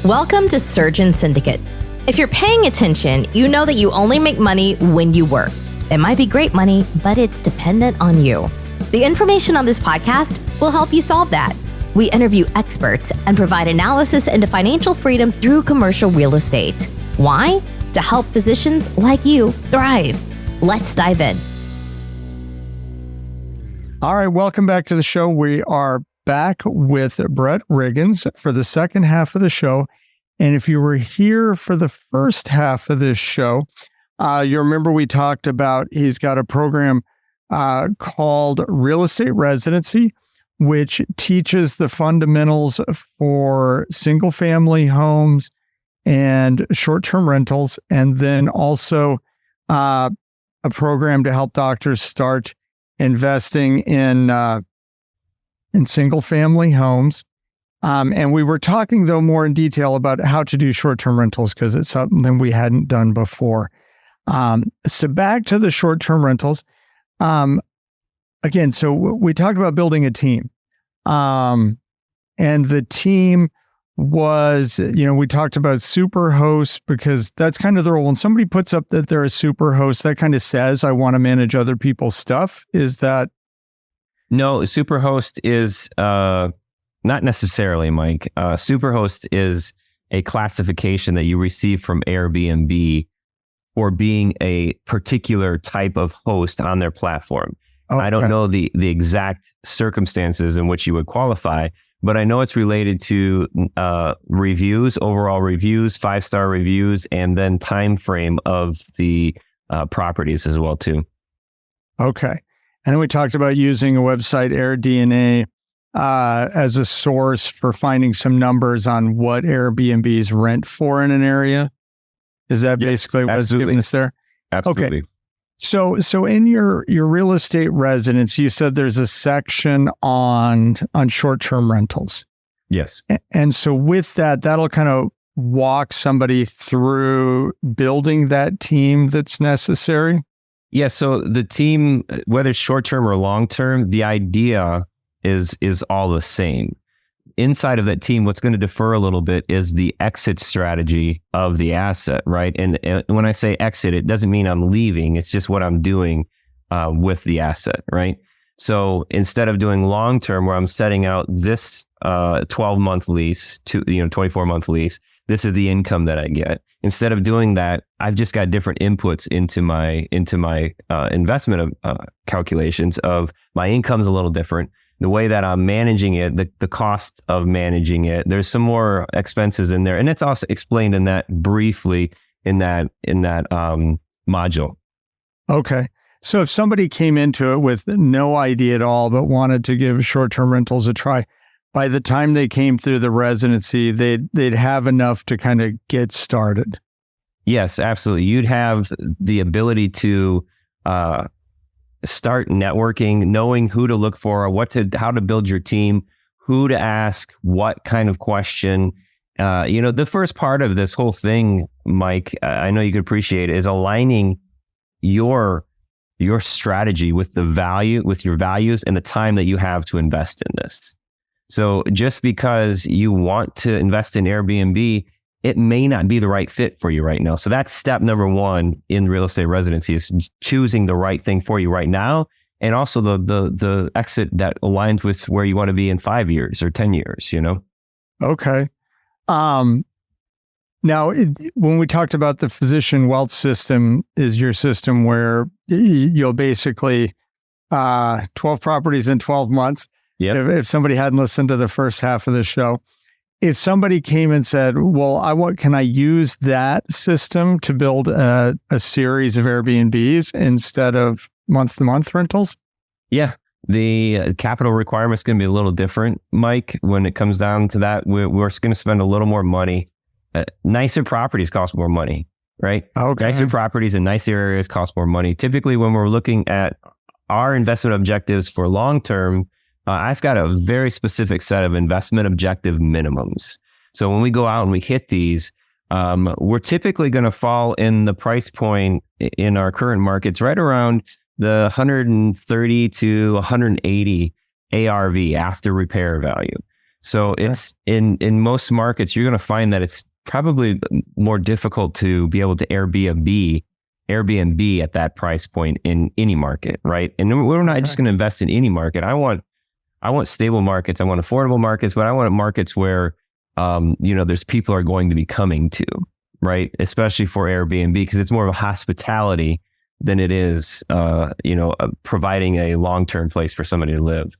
Welcome to Surgeon Syndicate. If you're paying attention, you know that you only make money when you work. It might be great money, but it's dependent on you. The information on this podcast will help you solve that. We interview experts and provide analysis into financial freedom through commercial real estate. Why? To help physicians like you thrive. Let's dive in. All right, welcome back to the show. We are back with Brett Riggins for the second half of the show. And if you were here for the first half of this show, you remember we talked about he's got a program called Real Estate Residency, which teaches the fundamentals for single-family homes and short-term rentals, and then also a program to help doctors start investing in single-family homes. And we were talking, though, more in detail about how to do short-term rentals because it's something we hadn't done before. So back to the short-term rentals. Again, so we talked about building a team. And the team was, we talked about super hosts because that's kind of the role. When somebody puts up that they're a super host, that kind of says, I want to manage other people's stuff. Is that? No, superhost is not necessarily, Mike. Superhost is a classification that you receive from Airbnb for being a particular type of host on their platform. Okay. I don't know the exact circumstances in which you would qualify, but I know it's related to reviews, overall reviews, 5-star reviews, and then time frame of the properties as well too. Okay. And then we talked about using a website, AirDNA, as a source for finding some numbers on what Airbnbs rent for in an area. Is that basically what's giving us there? Absolutely. Okay. So in your real estate residence, you said there's a section on short-term rentals. Yes. And so with that, that'll kind of walk somebody through building that team that's necessary. Yeah, so the team, whether it's short-term or long-term, the idea is all the same. Inside of that team, what's going to differ a little bit is the exit strategy of the asset, right? And when I say exit, it doesn't mean I'm leaving. It's just what I'm doing with the asset, right? So instead of doing long-term, where I'm setting out this 12-month lease to 24-month lease, this is the income that I get. Instead of doing that, I've just got different inputs into my investment calculations of my income's a little different. The way that I'm managing it, the cost of managing it, there's some more expenses in there, and it's also explained in that briefly in that module. Okay. So if somebody came into it with no idea at all, but wanted to give short-term rentals a try, by the time they came through the residency, they'd have enough to kind of get started. Yes, absolutely. You'd have the ability to start networking, knowing who to look for, how to build your team, who to ask, what kind of question. The first part of this whole thing, Mike, I know you could appreciate, is aligning your strategy with your values and the time that you have to invest in this. So just because you want to invest in Airbnb, it may not be the right fit for you right now. So that's step number one in real estate residency, is choosing the right thing for you right now. And also the exit that aligns with where you want to be in 5 years or 10 years, Okay. Now, when we talked about the physician wealth system, is your system where you'll basically 12 properties in 12 months. Yep. If somebody hadn't listened to the first half of the show, if somebody came and said, well, can I use that system to build a series of Airbnbs instead of month-to-month rentals? Yeah. The capital requirement is going to be a little different, Mike, when it comes down to that. We're going to spend a little more money. Nicer properties cost more money, right? Okay. Nicer properties in nicer areas cost more money. Typically, when we're looking at our investment objectives for long-term, I've got a very specific set of investment objective minimums. So when we go out and we hit these, we're typically going to fall in the price point in our current markets right around the 130 to 180 ARV, after repair value. So it's in most markets, you're going to find that it's probably more difficult to be able to Airbnb at that price point in any market, right? And we're not just going to invest in any market. I want stable markets. I want affordable markets, but I want markets where, there's people are going to be coming to, right? Especially for Airbnb, because it's more of a hospitality than it is, providing a long-term place for somebody to live.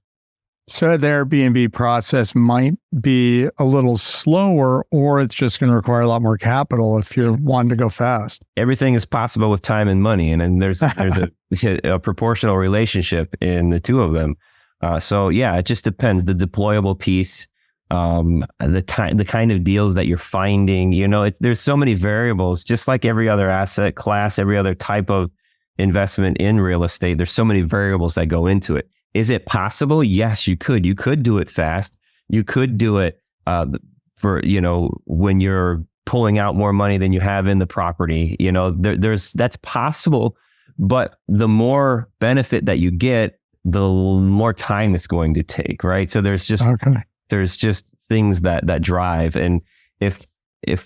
So the Airbnb process might be a little slower, or it's just going to require a lot more capital if you're wanting to go fast. Everything is possible with time and money, and there's a proportional relationship in the two of them. So yeah, it just depends. The deployable piece, the kind of deals that you're finding. There's so many variables. Just like every other asset class, every other type of investment in real estate, there's so many variables that go into it. Is it possible? Yes, you could. You could do it fast. You could do it for, when you're pulling out more money than you have in the property. That's possible, but the more benefit that you get, the more time it's going to take, right? So there's just things that drive. And if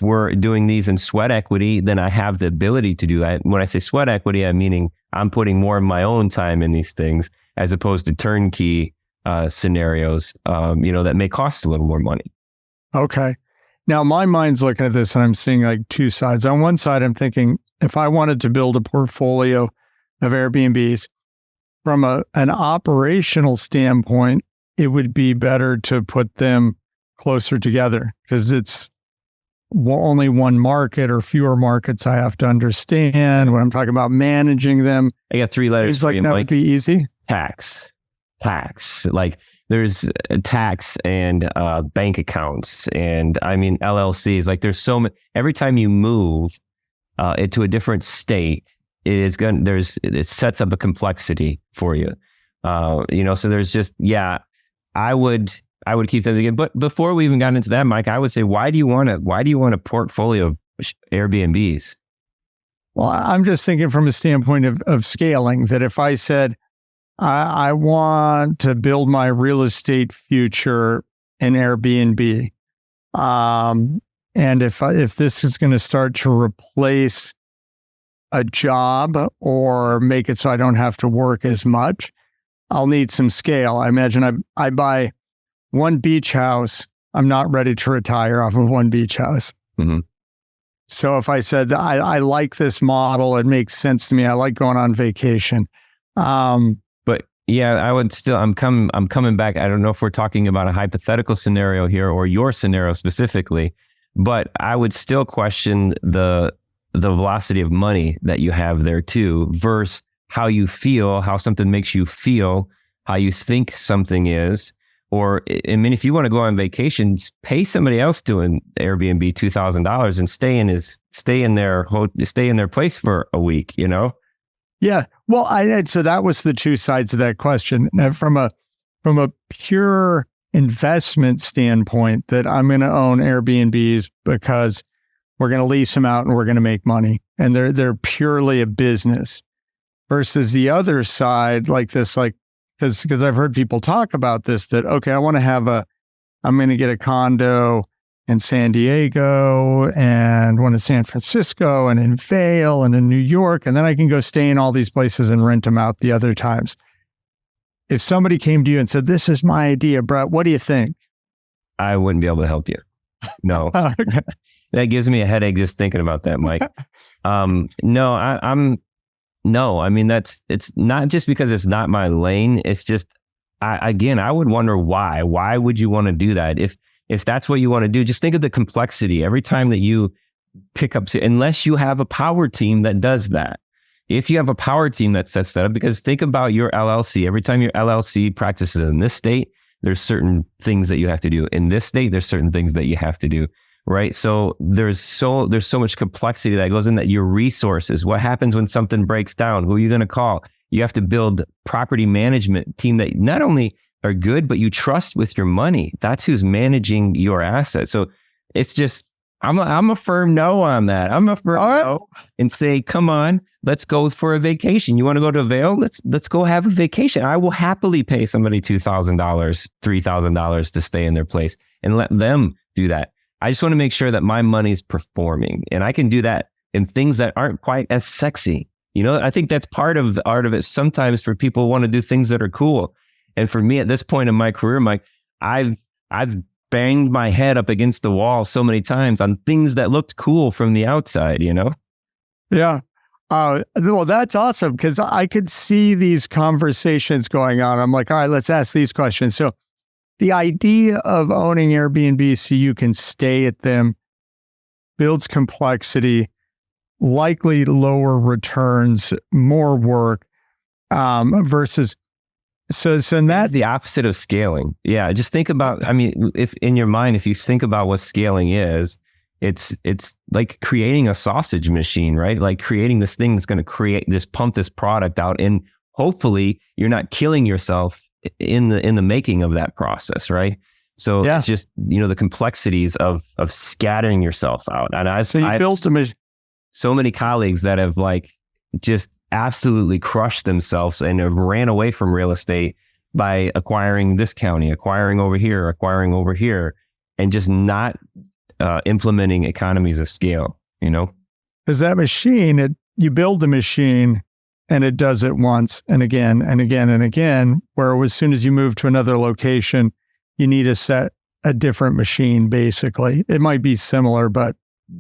we're doing these in sweat equity, then I have the ability to do that. When I say sweat equity, I'm meaning I'm putting more of my own time in these things, as opposed to turnkey scenarios, that may cost a little more money. Okay. Now my mind's looking at this and I'm seeing like two sides. On one side, I'm thinking if I wanted to build a portfolio of Airbnbs from an operational standpoint, it would be better to put them closer together because it's only one market or fewer markets I have to understand when I'm talking about managing them. I got 3 letters. Seems like that would be easy. Tax. Like there's tax and bank accounts and LLCs. Like there's so many. Every time you move into a different state, it sets up a complexity for you. So there's just, I would keep them together. But before we even got into that, Mike, I would say, why do you want a portfolio of Airbnbs? Well, I'm just thinking from a standpoint of scaling, that if I said, I want to build my real estate future in Airbnb, and if this is going to start to replace a job or make it so I don't have to work as much, I'll need some scale. I imagine I buy one beach house. I'm not ready to retire off of one beach house. Mm-hmm. So if I said, I like this model, it makes sense to me. I like going on vacation. But yeah, I would still, I'm coming back. I don't know if we're talking about a hypothetical scenario here or your scenario specifically, but I would still question the velocity of money that you have there too, versus how you feel, how something makes you feel, how you think something is. Or, if you want to go on vacations, pay somebody else doing Airbnb $2,000 and stay in their place for a week, Yeah. Well, so that was the two sides of that question. Now, from a pure investment standpoint, that I'm going to own Airbnbs because we're going to lease them out and we're going to make money, and they're purely a business. Versus the other side, because I've heard people talk about this, that, okay, I'm going to get a condo in San Diego and one in San Francisco and in Vail and in New York, and then I can go stay in all these places and rent them out the other times. If somebody came to you and said, this is my idea, Brett, what do you think? I wouldn't be able to help you. No. That gives me a headache just thinking about that, Mike. No, it's not just because it's not my lane. It's just, I would wonder why. Why would you want to do that? If that's what you want to do, just think of the complexity. Every time that you pick up, unless you have a power team that does that. If you have a power team that sets that up, because think about your LLC. Every time your LLC practices in this state, there's certain things that you have to do. In this state, there's certain things that you have to do. Right. So there's so much complexity that goes in that. Your resources, what happens when something breaks down? Who are you going to call? You have to build property management team that not only are good, but you trust with your money. That's who's managing your assets. So it's just, I'm a firm no on that. I'm a firm no and say, come on, let's go for a vacation. You want to go to Vail? Let's go have a vacation. I will happily pay somebody $2,000, $3,000 to stay in their place and let them do that. I just want to make sure that my money's performing, and I can do that in things that aren't quite as sexy. I think that's part of the art of it. Sometimes for people who want to do things that are cool. And for me at this point in my career, Mike, I've banged my head up against the wall so many times on things that looked cool from the outside, Yeah. Well, that's awesome, because I could see these conversations going on. I'm like, all right, let's ask these questions. So the idea of owning Airbnb so you can stay at them builds complexity, likely lower returns, more work, versus so that's the opposite of scaling. Yeah, just think about, if in your mind, if you think about what scaling is, it's like creating a sausage machine, right? Like creating this thing that's going to pump this product out, and hopefully you're not killing yourself in the making of that process, right? So it's just, the complexities of scattering yourself out. And I've built so many colleagues that have just absolutely crushed themselves and have ran away from real estate by acquiring this county, acquiring over here, and just not implementing economies of scale, Because that machine, you build the machine and it does it once and again and again and again, where as soon as you move to another location, you need to set a different machine, basically. It might be similar, but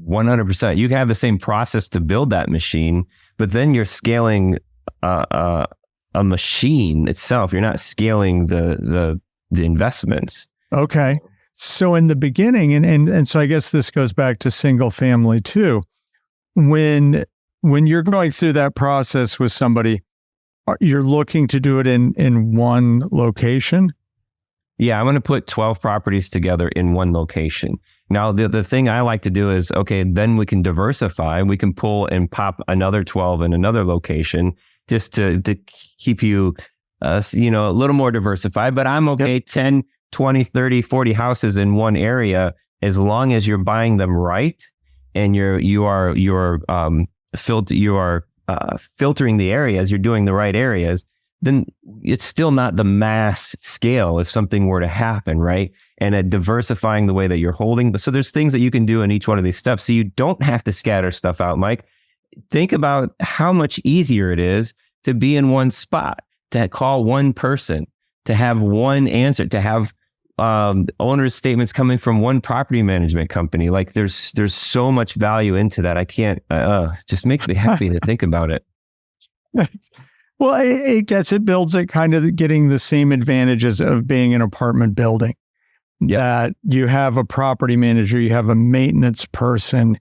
100%. You can have the same process to build that machine, but then you're scaling a machine itself. You're not scaling the investments. Okay. So in the beginning, and so I guess this goes back to single family too. When you're going through that process with somebody, you're looking to do it in one location? Yeah, I'm going to put 12 properties together in one location. Now, the thing I like to do is, okay, then we can diversify. We can pull and pop another 12 in another location just to keep you, a little more diversified. But I'm okay, 10, 20, 30, 40 houses in one area, as long as you're buying them right and you are filtering the areas, you're doing the right areas. Then it's still not the mass scale if something were to happen, right? And at diversifying the way that you're holding. So there's things that you can do in each one of these steps. So you don't have to scatter stuff out, Mike. Think about how much easier it is to be in one spot, to call one person, to have one answer, to have owner's statements coming from one property management company. Like there's so much value into that. I can't, just makes me happy to think about it. Well, it builds it kind of getting the same advantages of being an apartment building. Yep. That you have a property manager, you have a maintenance person,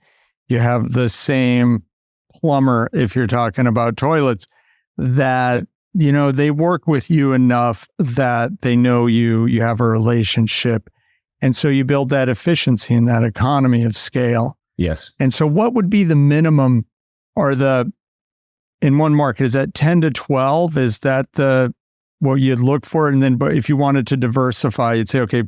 you have the same plumber, if you're talking about toilets, that, they work with you enough that they know you have a relationship. And so you build that efficiency and that economy of scale. Yes. And so what would be the minimum or in one market, is that 10 to 12? Is that what you'd look for? And then, but if you wanted to diversify, you'd say, okay,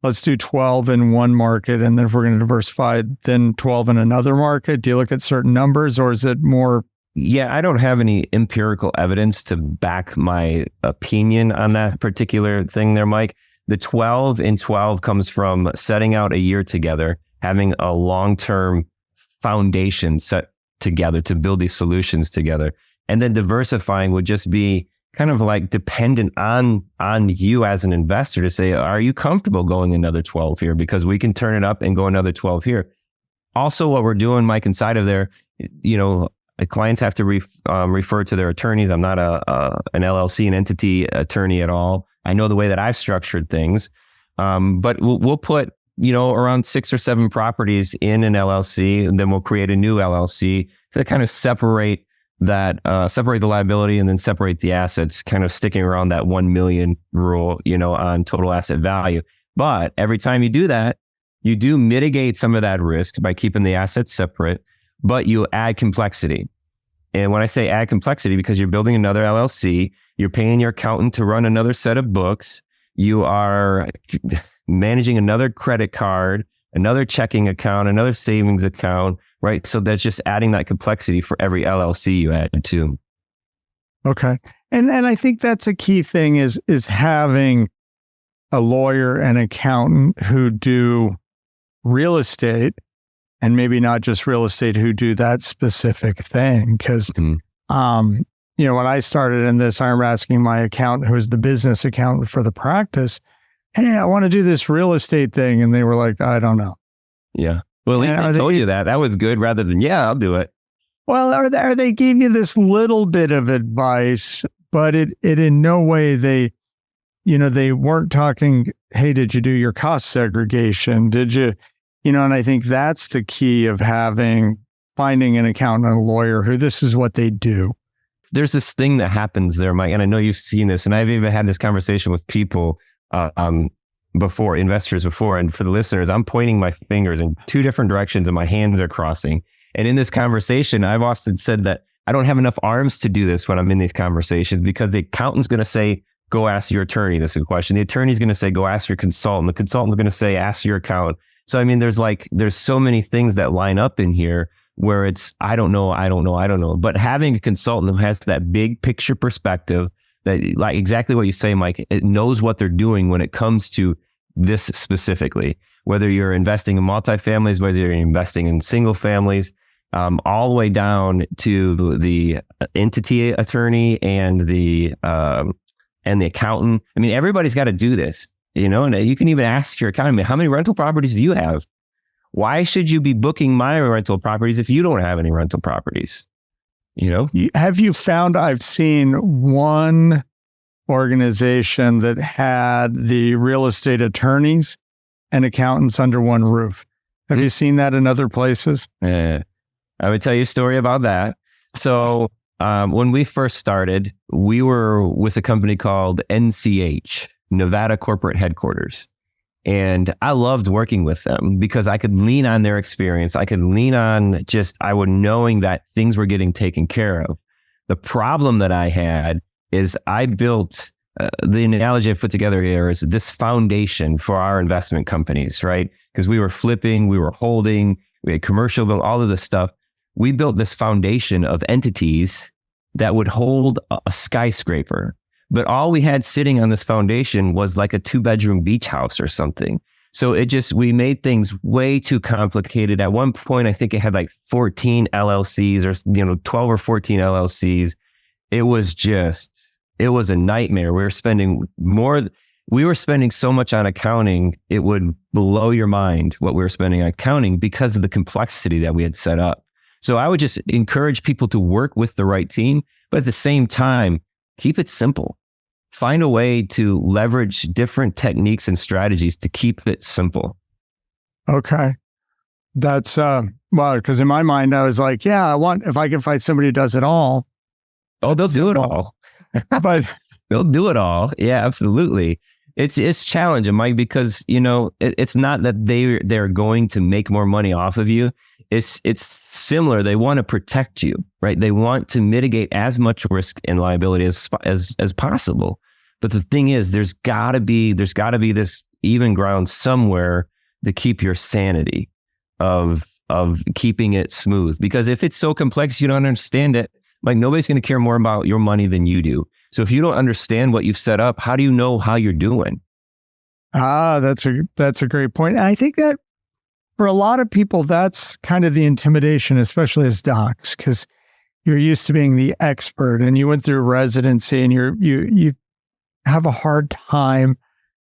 let's do 12 in one market. And then if we're going to diversify, then 12 in another market. Do you look at certain numbers, or is it more? Yeah, I don't have any empirical evidence to back my opinion on that particular thing there, Mike. The 12 in 12 comes from setting out a year together, having a long-term foundation set together to build these solutions together. And then diversifying would just be kind of like dependent on you as an investor to say, are you comfortable going another 12 here? Because we can turn it up and go another 12 here. Also, what we're doing, Mike, inside of there, clients have to refer to their attorneys. I'm not an LLC, an entity attorney at all. I know the way that I've structured things, but we'll put around 6 or 7 properties in an LLC, and then we'll create a new LLC to kind of separate the liability and then separate the assets, kind of sticking around that 1 million rule, on total asset value. But every time you do that, you do mitigate some of that risk by keeping the assets separate, but you add complexity. And when I say add complexity, because you're building another LLC, you're paying your accountant to run another set of books, you are managing another credit card, another checking account, another savings account, right? So that's just adding that complexity for every LLC you add to. Okay. And I think that's a key thing is having a lawyer and accountant who do real estate, and maybe not just real estate, who do that specific thing. Because, when I started in this, I remember asking my accountant, who was the business accountant for the practice, hey, I want to do this real estate thing. And they were like, I don't know. Yeah. Well, at least they told you that. That was good rather than, yeah, I'll do it. Well, or they gave you this little bit of advice, but it in no way they weren't talking, hey, did you do your cost segregation? Did you, and I think that's the key of finding an accountant and a lawyer who this is what they do. There's this thing that happens there, Mike, and I know you've seen this, and I've even had this conversation with people before, investors before, and for the listeners, I'm pointing my fingers in two different directions and my hands are crossing. And in this conversation, I've often said that I don't have enough arms to do this when I'm in these conversations, because the accountant's going to say, go ask your attorney this question. The attorney's going to say, go ask your consultant. The consultant's going to say, ask your accountant. So, I mean, there's so many things that line up in here where it's, I don't know. But having a consultant who has that big picture perspective, that, like exactly what you say, Mike, it knows what they're doing when it comes to this specifically, whether you're investing in multifamilies, whether you're investing in single families, all the way down to the entity attorney and the accountant. I mean, everybody's got to do this, and you can even ask your accountant, how many rental properties do you have? Why should you be booking my rental properties if you don't have any rental properties? Have you found, I've seen one organization that had the real estate attorneys and accountants under one roof. Have you seen that in other places? I would tell you a story about that. So when we first started, we were with a company called NCH, Nevada Corporate Headquarters. And I loved working with them because I could lean on their experience. I could lean on knowing that things were getting taken care of. The problem that I had is I built, the analogy I put together here is this foundation for our investment companies, right? Because we were flipping, we were holding, we had commercial, all of this stuff. We built this foundation of entities that would hold a skyscraper. But all we had sitting on this foundation was like a 2-bedroom beach house or something. So we made things way too complicated. At one point, I think it had like 14 LLCs or 12 or 14 LLCs. It was a nightmare. We were spending so much on accounting, it would blow your mind what we were spending on accounting because of the complexity that we had set up. So I would just encourage people to work with the right team, but at the same time, keep it simple. Find a way to leverage different techniques and strategies to keep it simple. Okay. That's, because in my mind, I was like, yeah, if I can find somebody who does it all. Oh, they'll do it all. But they'll do it all. Yeah, absolutely. It's challenging, Mike, because, it's not that they're going to make more money off of you. It's similar. They want to protect you, right? They want to mitigate as much risk and liability as possible. But the thing is, there's got to be this even ground somewhere to keep your sanity of keeping it smooth. Because if it's so complex, you don't understand it. Like, nobody's going to care more about your money than you do. So if you don't understand what you've set up, how do you know how you're doing? That's a great point. And I think that for a lot of people, that's kind of the intimidation, especially as docs, because you're used to being the expert and you went through residency and you have a hard time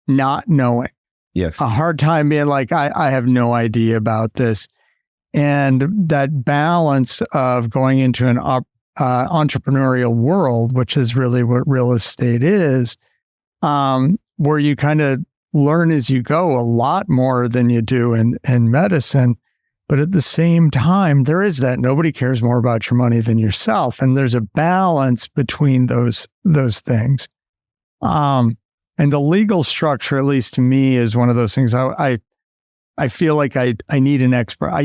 not knowing. Yes. A hard time being like, I have no idea about this. And that balance of going into an entrepreneurial world, which is really what real estate is, where you kind of learn as you go a lot more than you do in medicine. But at the same time, there is that nobody cares more about your money than yourself. And there's a balance between those things. And the legal structure, at least to me, is one of those things I feel like I need an expert. I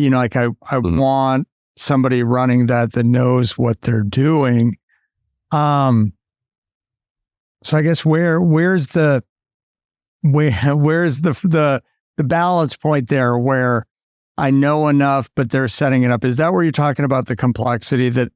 want somebody running that knows what they're doing. So I guess where's the the balance point there where I know enough, but they're setting it up. Is that where you're talking about the complexity that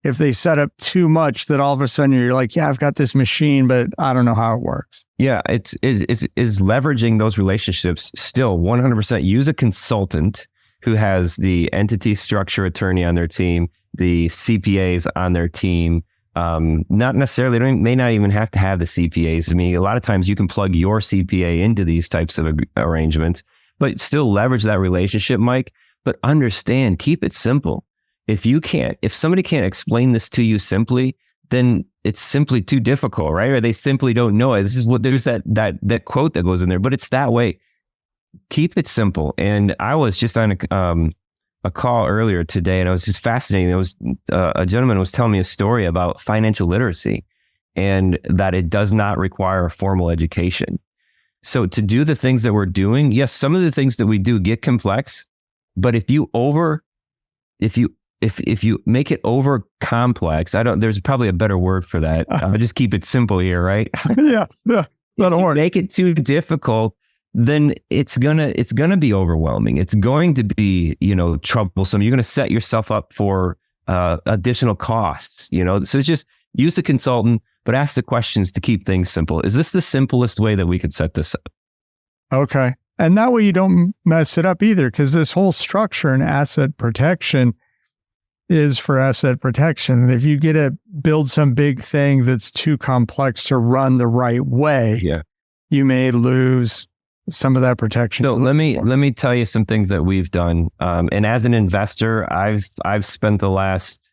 if they set up too much, that all of a sudden you're like, yeah, I've got this machine, but I don't know how it works. Yeah, it's leveraging those relationships still 100%. Use a consultant who has the entity structure attorney on their team, the CPAs on their team. Not necessarily, they may not even have to have the CPAs. I mean, a lot of times you can plug your CPA into these types of arrangements, but still leverage that relationship, Mike. But understand, keep it simple. If somebody can't explain this to you simply, then it's simply too difficult, right? Or they simply don't know it. This is what there's that quote that goes in there, but it's that way. Keep it simple. And I was just on a call earlier today, and I was just fascinated. It was a gentleman was telling me a story about financial literacy, and that it does not require a formal education. So to do the things that we're doing, yes, some of the things that we do get complex, but if you make it over complex, there's probably a better word for that. I'll just keep it simple here, right? Yeah. That'll work. Make it too difficult, then it's gonna be overwhelming. It's going to be, troublesome. You're gonna set yourself up for additional costs, So it's just use the consultant, but ask the questions to keep things simple. Is this the simplest way that we could set this up? Okay. And that way you don't mess it up either, because this whole structure and asset protection is for asset protection. And if you get to build some big thing that's too complex to run the right way, you may lose some of that protection. So let me tell you some things that we've done. And as an investor, I've spent the last,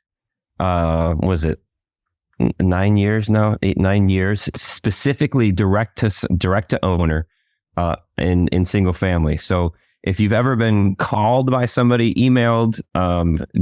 was it 9 years now? 9 years, specifically direct to owner, in single family. So if you've ever been called by somebody, emailed,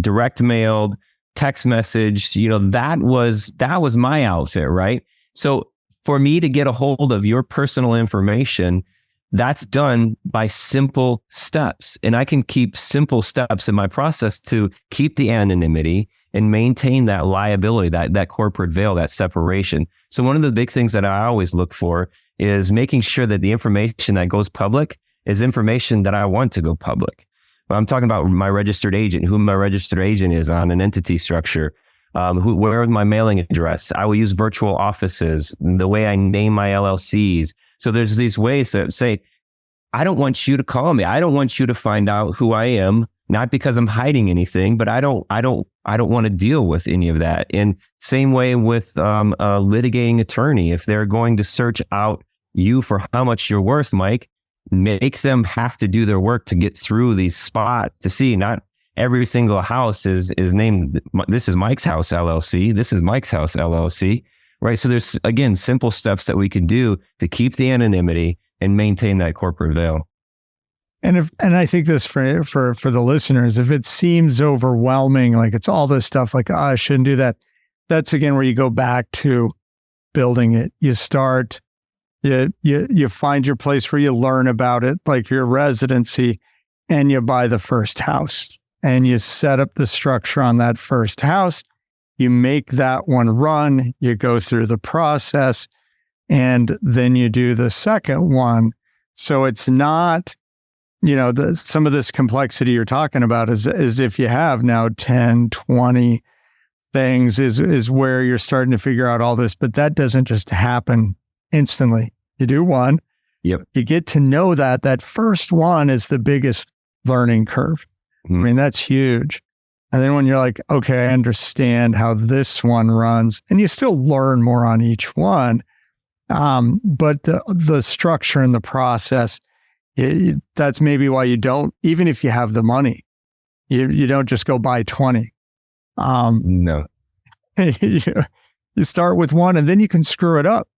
direct mailed, text message, that was my outfit, right? So for me to get a hold of your personal information, that's done by simple steps. And I can keep simple steps in my process to keep the anonymity and maintain that liability, that corporate veil, that separation. So one of the big things that I always look for is making sure that the information that goes public is information that I want to go public. I'm talking about my registered agent, who my registered agent is on an entity structure, where is my mailing address. I will use virtual offices, the way I name my LLCs. So there's these ways that say, I don't want you to call me. I don't want you to find out who I am, not because I'm hiding anything, but I don't want to deal with any of that. And same way with a litigating attorney, if they're going to search out you for how much you're worth, Mike, makes them have to do their work to get through these spots to see not every single house is named, this is Mike's House LLC, this is Mike's House LLC, right? So there's, again, simple steps that we can do to keep the anonymity and maintain that corporate veil. And I think this for the listeners, if it seems overwhelming, like it's all this stuff, like, I shouldn't do that. That's again where you go back to building it. You start, you find your place where you learn about it, like your residency, and you buy the first house and you set up the structure on that first house. You make that one run, you go through the process, and then you do the second one. So it's not, some of this complexity you're talking about is if you have now 10, 20 things is where you're starting to figure out all this, but that doesn't just happen instantly. You do one. Yep. You get to know that first one is the biggest learning curve. I mean, that's huge. And then when you're like, okay, I understand how this one runs, and you still learn more on each one. But the structure and the process, that's maybe why you don't, even if you have the money, you don't just go buy 20. No. You start with one, and then you can screw it up,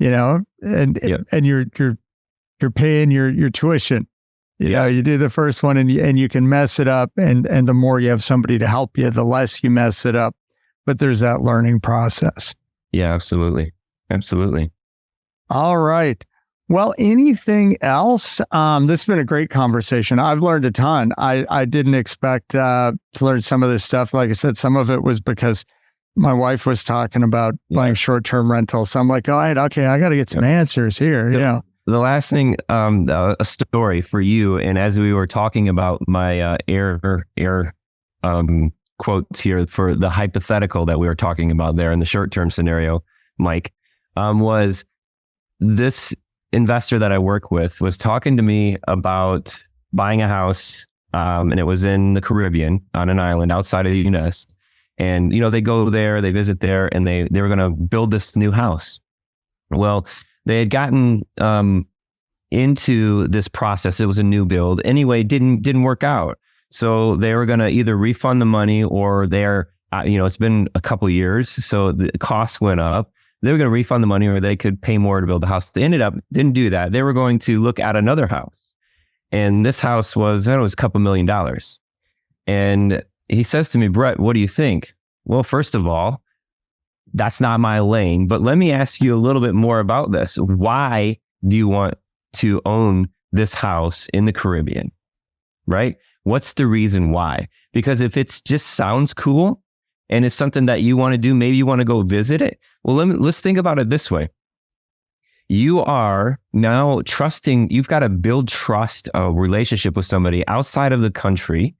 and you're paying your tuition. You do the first one and you can mess it up, and the more you have somebody to help you, the less you mess it up. But there's that learning process. Yeah, absolutely. Absolutely. All right. Well, anything else? This has been a great conversation. I've learned a ton. I didn't expect to learn some of this stuff. Like I said, some of it was because my wife was talking about buying short-term rentals. So I'm like, all right, okay, I got to get some answers here. the last thing, a story for you. And as we were talking about my air quotes here for the hypothetical that we were talking about there in the short-term scenario, Mike, was this investor that I work with was talking to me about buying a house, and it was in the Caribbean on an island outside of the US. And, they go there, they visit there, and they were going to build this new house. Well, they had gotten into this process. It was a new build. Anyway, didn't work out. So they were going to either refund the money or it's been a couple years, so the costs went up. They were going to refund the money or they could pay more to build the house. They didn't do that. They were going to look at another house. And this house was a couple $1 million. And he says to me, Brett, what do you think? Well, first of all, that's not my lane, but let me ask you a little bit more about this. Why do you want to own this house in the Caribbean? Right? What's the reason why? Because if it's just sounds cool and it's something that you want to do, maybe you want to go visit it. Well, let's think about it this way. You are now trusting, you've got to build trust, a relationship with somebody outside of the country,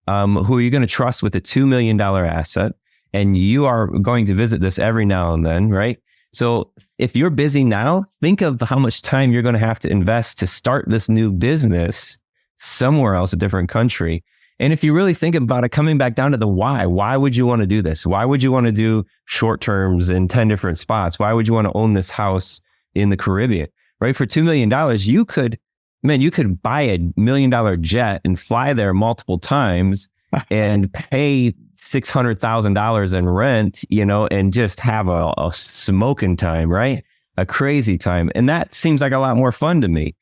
who you're going to trust with a $2 million asset. And you are going to visit this every now and then, right? So if you're busy now, think of how much time you're going to have to invest to start this new business somewhere else, a different country. And if you really think about it, coming back down to the why would you want to do this? Why would you want to do short terms in 10 different spots? Why would you want to own this house in the Caribbean, right? For $2 million, you could buy a $1 million jet and fly there multiple times and pay $600,000 in rent, and just have a smoking time, right? A crazy time. And that seems like a lot more fun to me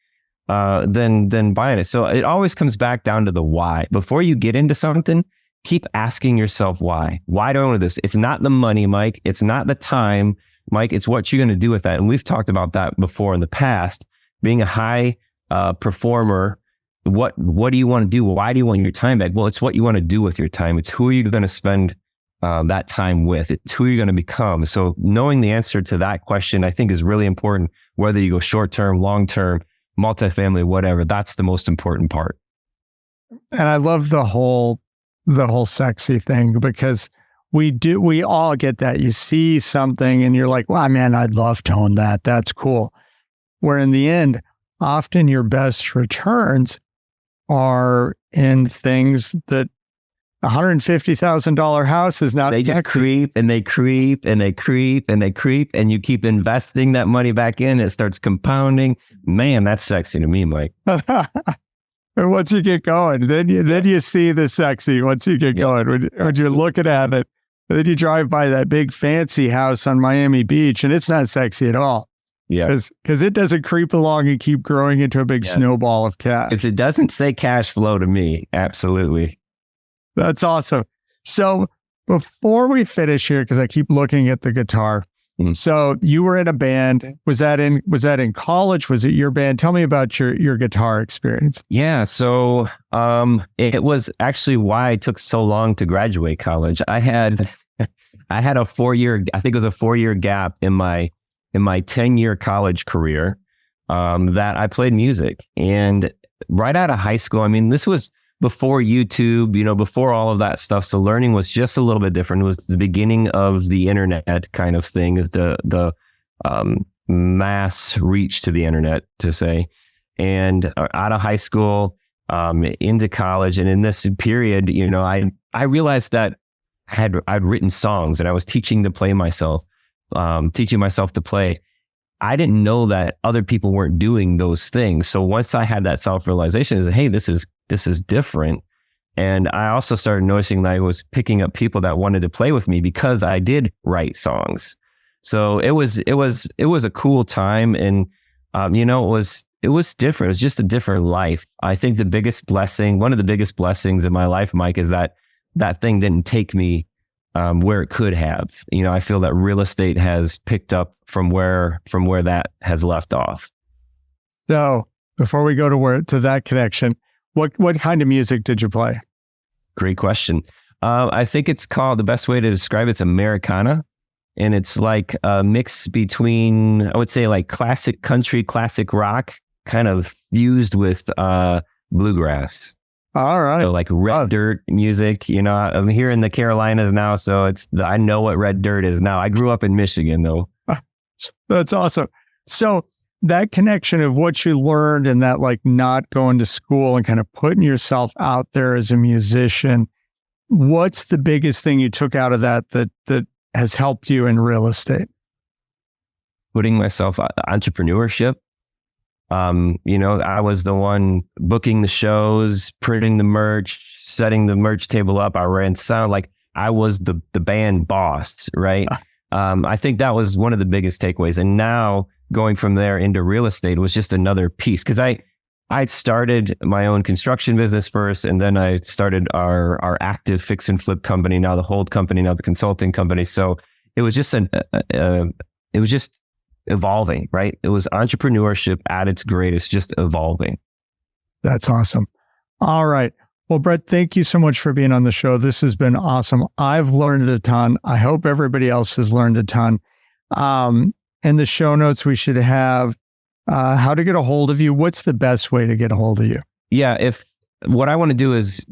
than buying it. So it always comes back down to the why. Before you get into something, keep asking yourself why. Why do I want this? It's not the money, Mike. It's not the time, Mike. It's what you're going to do with that. And we've talked about that before in the past. Being a high performer, what do you want to do? Why do you want your time back? Well, it's what you want to do with your time. It's who you're going to spend that time with. It's who you're going to become. So knowing the answer to that question, I think, is really important, whether you go short-term, long-term, multifamily, whatever. That's the most important part. And I love the whole sexy thing, because we all get that. You see something and you're like, wow, man, I'd love to own that. That's cool. Where in the end, often your best returns are in things that $150,000 house is not. They just creep and they creep and they creep and they creep, and you keep investing that money back in. It starts compounding. Man, that's sexy to me, Mike. And once you get going, then you see the sexy. Once you get going, when you're looking at it, then you drive by that big fancy house on Miami Beach, and it's not sexy at all. Yeah, because it doesn't creep along and keep growing into a big snowball of cash. Because it doesn't say cash flow to me. Absolutely. That's awesome. So before we finish here, because I keep looking at the guitar. So you were in a band. Was that in college? Was it your band? Tell me about your guitar experience. Yeah. So it was actually why it took so long to graduate college. I had a 4-year, I think it was a 4-year gap in my 10-year college career that I played music. And right out of high school, I mean, this was before YouTube, before all of that stuff. So learning was just a little bit different. It was the beginning of the internet kind of thing, the mass reach to the internet, to say. And out of high school, into college, and in this period, I realized that I'd written songs and I was teaching myself to play. I didn't know that other people weren't doing those things. So once I had that self-realization, I said, hey, this is different. And I also started noticing that I was picking up people that wanted to play with me because I did write songs. So it was a cool time. And, it was different. It was just a different life. I think one of the biggest blessings in my life, Mike, is that thing didn't take me where it could have. I feel that real estate has picked up from where that has left off. So before we go to that connection, what kind of music did you play? Great question. I think it's called, the best way to describe it's Americana. and it's like a mix between, I would say, like classic country, classic rock, kind of fused with bluegrass. All right. So like red dirt music, I'm here in the Carolinas now, so I know what red dirt is now. I grew up in Michigan though. That's awesome. So that connection of what you learned and that like not going to school and kind of putting yourself out there as a musician, what's the biggest thing you took out of that has helped you in real estate? Putting myself entrepreneurship. I was the one booking the shows, printing the merch, setting the merch table up. I ran sound, like I was the band boss, right? I think that was one of the biggest takeaways. And now going from there into real estate was just another piece, because I started my own construction business first, and then I started our active fix and flip company, now the hold company, now the consulting company. So it was just evolving, right? It was entrepreneurship at its greatest, just evolving. That's awesome. All right. Well, Brett, thank you so much for being on the show. This has been awesome. I've learned a ton. I hope everybody else has learned a ton. In the show notes, we should have how to get a hold of you. What's the best way to get a hold of you? Yeah, if what I want to do is,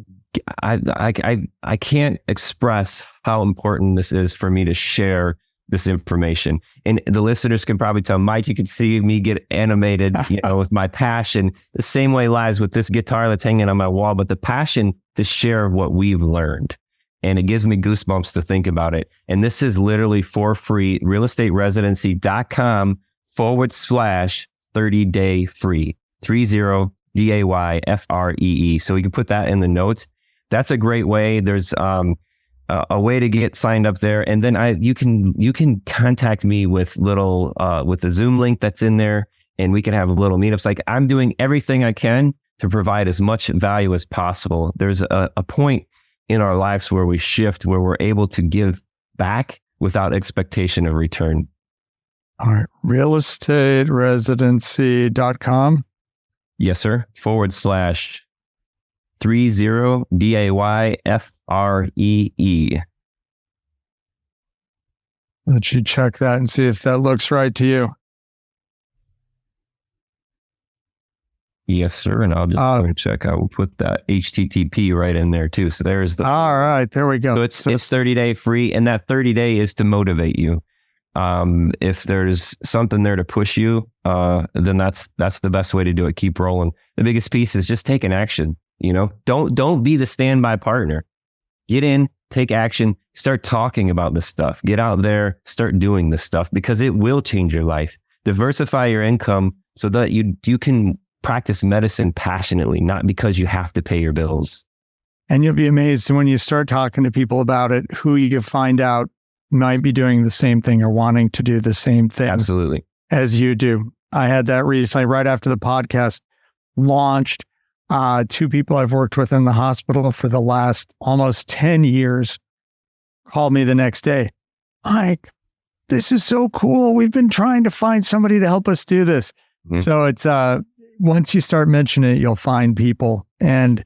I can't express how important this is for me to share this information. And the listeners can probably tell, Mike, you can see me get animated, with my passion. The same way lies with this guitar that's hanging on my wall, but the passion to share what we've learned. And it gives me goosebumps to think about it. And this is literally for free, realestateresidency.com/30-day free, 30 DAYFREE. So you can put that in the notes. That's a great way. There's a way to get signed up there, and then you can contact me with with the Zoom link that's in there, and we can have little meetups. Like, I'm doing everything I can to provide as much value as possible. There's a point in our lives where we shift, where we're able to give back without expectation of return. All right, realestateresidency.com. Yes, sir. /30 DAYFREE. Let you check that and see if that looks right to you. Yes, sir. And I'll just check. I will put that HTTP right in there too. So there's the. All right, there we go. So it's 30-day free, and that 30-day is to motivate you. If there's something there to push you, then that's the best way to do it. Keep rolling. The biggest piece is just taking action. Don't be the standby partner. Get in, take action, start talking about this stuff. Get out there, start doing this stuff, because it will change your life. Diversify your income so that you can practice medicine passionately, not because you have to pay your bills. And you'll be amazed when you start talking to people about it, who you find out might be doing the same thing or wanting to do the same thing. Absolutely. As you do. I had that recently, right after the podcast launched. 2 people I've worked with in the hospital for the last almost 10 years called me the next day. Mike, this is so cool. We've been trying to find somebody to help us do this. Mm-hmm. So it's, once you start mentioning it, you'll find people. And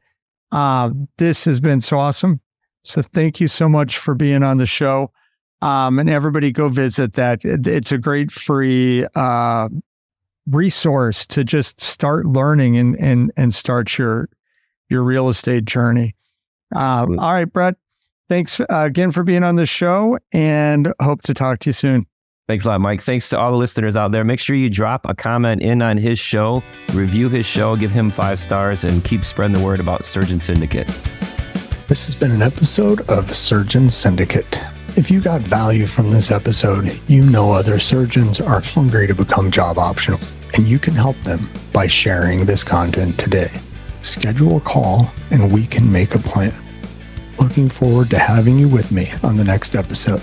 this has been so awesome. So thank you so much for being on the show. And everybody go visit that. It's a great free resource to just start learning and start your real estate journey. All right, Brett, thanks again for being on the show, and hope to talk to you soon. Thanks a lot, Mike. Thanks to all the listeners out there. Make sure you drop a comment in on his show, review his show, give him 5 stars, and keep spreading the word about Surgeon Syndicate. This has been an episode of Surgeon Syndicate. If you got value from this episode, you know other surgeons are hungry to become job optional, and you can help them by sharing this content today. Schedule a call and we can make a plan. Looking forward to having you with me on the next episode.